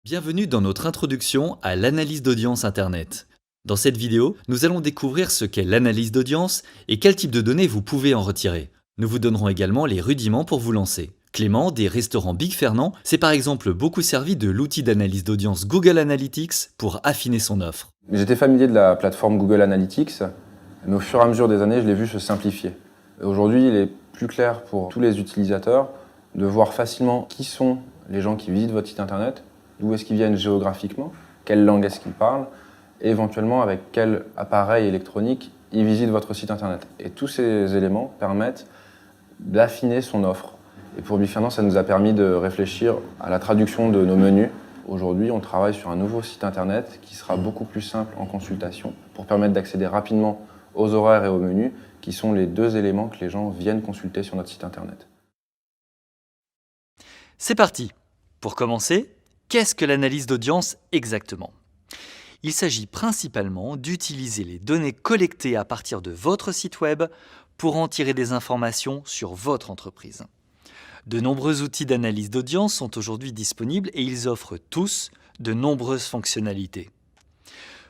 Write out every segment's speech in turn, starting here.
Bienvenue dans notre introduction à l'analyse d'audience Internet. Dans cette vidéo, nous allons découvrir ce qu'est l'analyse d'audience et quel type de données vous pouvez en retirer. Nous vous donnerons également les rudiments pour vous lancer. Clément, des restaurants Big Fernand, s'est par exemple beaucoup servi de l'outil d'analyse d'audience Google Analytics pour affiner son offre. J'étais familier de la plateforme Google Analytics, mais au fur et à mesure des années, je l'ai vu se simplifier. Aujourd'hui, il est plus clair pour tous les utilisateurs de voir facilement qui sont les gens qui visitent votre site internet, d'où est-ce qu'ils viennent géographiquement, quelle langue est-ce qu'ils parlent, et éventuellement avec quel appareil électronique ils visitent votre site internet. Et tous ces éléments permettent d'affiner son offre. Et pour Big Fernand, ça nous a permis de réfléchir à la traduction de nos menus. Aujourd'hui, on travaille sur un nouveau site internet qui sera beaucoup plus simple en consultation pour permettre d'accéder rapidement aux horaires et aux menus, qui sont les deux éléments que les gens viennent consulter sur notre site internet. C'est parti. Pour commencer, qu'est-ce que l'analyse d'audience exactement ? Il s'agit principalement d'utiliser les données collectées à partir de votre site web pour en tirer des informations sur votre entreprise. De nombreux outils d'analyse d'audience sont aujourd'hui disponibles et ils offrent tous de nombreuses fonctionnalités.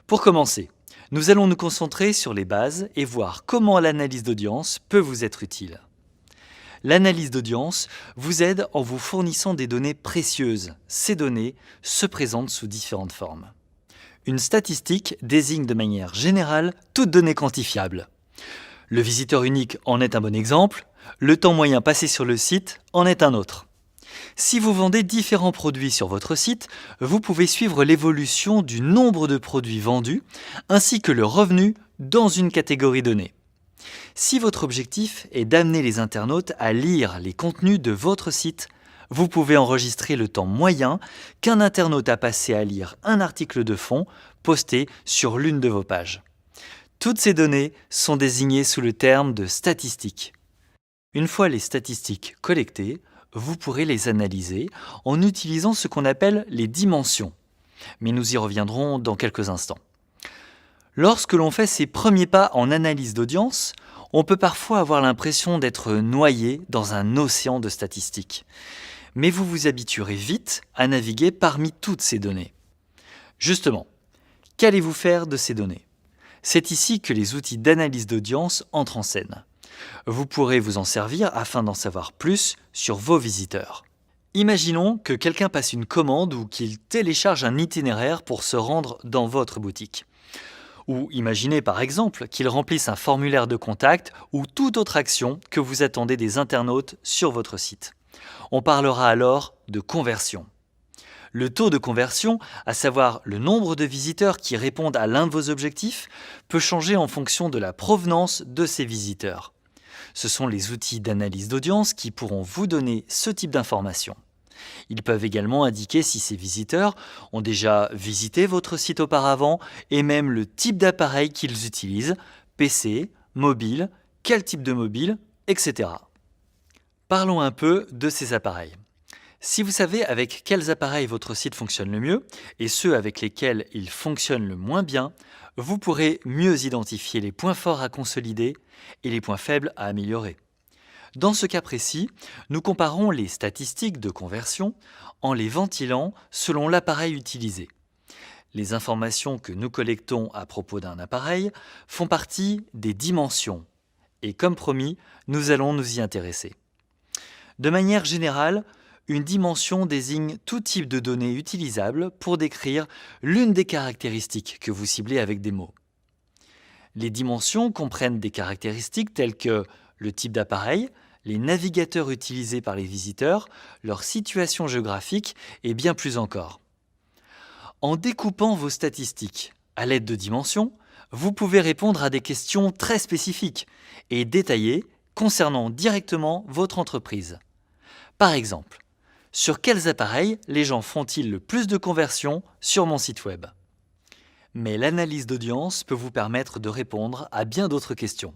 Pour commencer, nous allons nous concentrer sur les bases et voir comment l'analyse d'audience peut vous être utile. L'analyse d'audience vous aide en vous fournissant des données précieuses. Ces données se présentent sous différentes formes. Une statistique désigne de manière générale toute donnée quantifiable. Le visiteur unique en est un bon exemple, le temps moyen passé sur le site en est un autre. Si vous vendez différents produits sur votre site, vous pouvez suivre l'évolution du nombre de produits vendus ainsi que le revenu dans une catégorie donnée. Si votre objectif est d'amener les internautes à lire les contenus de votre site, vous pouvez enregistrer le temps moyen qu'un internaute a passé à lire un article de fond posté sur l'une de vos pages. Toutes ces données sont désignées sous le terme de statistiques. Une fois les statistiques collectées, vous pourrez les analyser en utilisant ce qu'on appelle les dimensions. Mais nous y reviendrons dans quelques instants. Lorsque l'on fait ses premiers pas en analyse d'audience, on peut parfois avoir l'impression d'être noyé dans un océan de statistiques. Mais vous vous habituerez vite à naviguer parmi toutes ces données. Justement, qu'allez-vous faire de ces données ? C'est ici que les outils d'analyse d'audience entrent en scène. Vous pourrez vous en servir afin d'en savoir plus sur vos visiteurs. Imaginons que quelqu'un passe une commande ou qu'il télécharge un itinéraire pour se rendre dans votre boutique. Ou imaginez par exemple qu'il remplisse un formulaire de contact ou toute autre action que vous attendez des internautes sur votre site. On parlera alors de conversion. Le taux de conversion, à savoir le nombre de visiteurs qui répondent à l'un de vos objectifs, peut changer en fonction de la provenance de ces visiteurs. Ce sont les outils d'analyse d'audience qui pourront vous donner ce type d'informations. Ils peuvent également indiquer si ces visiteurs ont déjà visité votre site auparavant et même le type d'appareil qu'ils utilisent, PC, mobile, quel type de mobile, etc. Parlons un peu de ces appareils. Si vous savez avec quels appareils votre site fonctionne le mieux et ceux avec lesquels il fonctionne le moins bien, vous pourrez mieux identifier les points forts à consolider et les points faibles à améliorer. Dans ce cas précis, nous comparons les statistiques de conversion en les ventilant selon l'appareil utilisé. Les informations que nous collectons à propos d'un appareil font partie des dimensions. Et comme promis, nous allons nous y intéresser. De manière générale, une dimension désigne tout type de données utilisables pour décrire l'une des caractéristiques que vous ciblez avec des mots. Les dimensions comprennent des caractéristiques telles que le type d'appareil, les navigateurs utilisés par les visiteurs, leur situation géographique et bien plus encore. En découpant vos statistiques à l'aide de dimensions, vous pouvez répondre à des questions très spécifiques et détaillées concernant directement votre entreprise. Par exemple, sur quels appareils les gens font-ils le plus de conversions sur mon site web ? Mais l'analyse d'audience peut vous permettre de répondre à bien d'autres questions.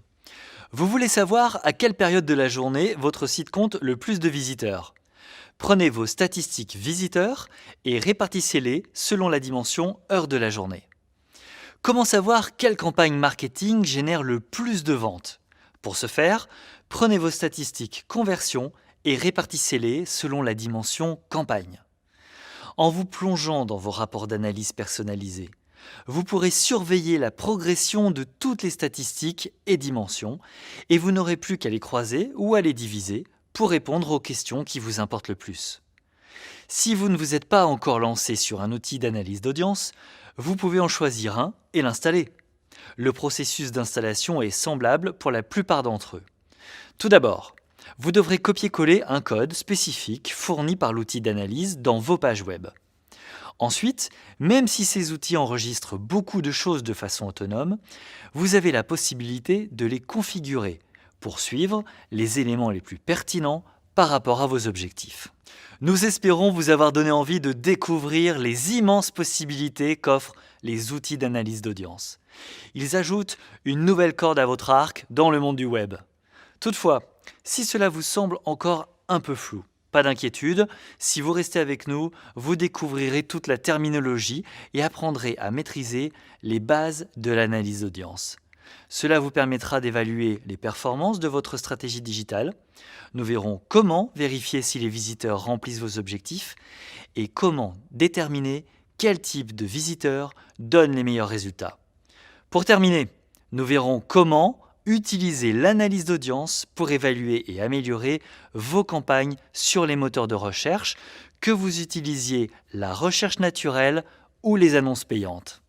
Vous voulez savoir à quelle période de la journée votre site compte le plus de visiteurs ? Prenez vos statistiques visiteurs et répartissez-les selon la dimension heure de la journée. Comment savoir quelle campagne marketing génère le plus de ventes ? Pour ce faire, prenez vos statistiques conversion et répartissez-les selon la dimension campagne. En vous plongeant dans vos rapports d'analyse personnalisés, vous pourrez surveiller la progression de toutes les statistiques et dimensions et vous n'aurez plus qu'à les croiser ou à les diviser pour répondre aux questions qui vous importent le plus. Si vous ne vous êtes pas encore lancé sur un outil d'analyse d'audience, vous pouvez en choisir un et l'installer. Le processus d'installation est semblable pour la plupart d'entre eux. Tout d'abord, vous devrez copier-coller un code spécifique fourni par l'outil d'analyse dans vos pages web. Ensuite, même si ces outils enregistrent beaucoup de choses de façon autonome, vous avez la possibilité de les configurer pour suivre les éléments les plus pertinents par rapport à vos objectifs. Nous espérons vous avoir donné envie de découvrir les immenses possibilités qu'offrent les outils d'analyse d'audience. Ils ajoutent une nouvelle corde à votre arc dans le monde du web. Toutefois, si cela vous semble encore un peu flou, pas d'inquiétude, si vous restez avec nous, vous découvrirez toute la terminologie et apprendrez à maîtriser les bases de l'analyse d'audience. Cela vous permettra d'évaluer les performances de votre stratégie digitale. Nous verrons comment vérifier si les visiteurs remplissent vos objectifs et comment déterminer quel type de visiteur donne les meilleurs résultats. Pour terminer, nous verrons comment utiliser l'analyse d'audience pour évaluer et améliorer vos campagnes sur les moteurs de recherche, que vous utilisiez la recherche naturelle ou les annonces payantes.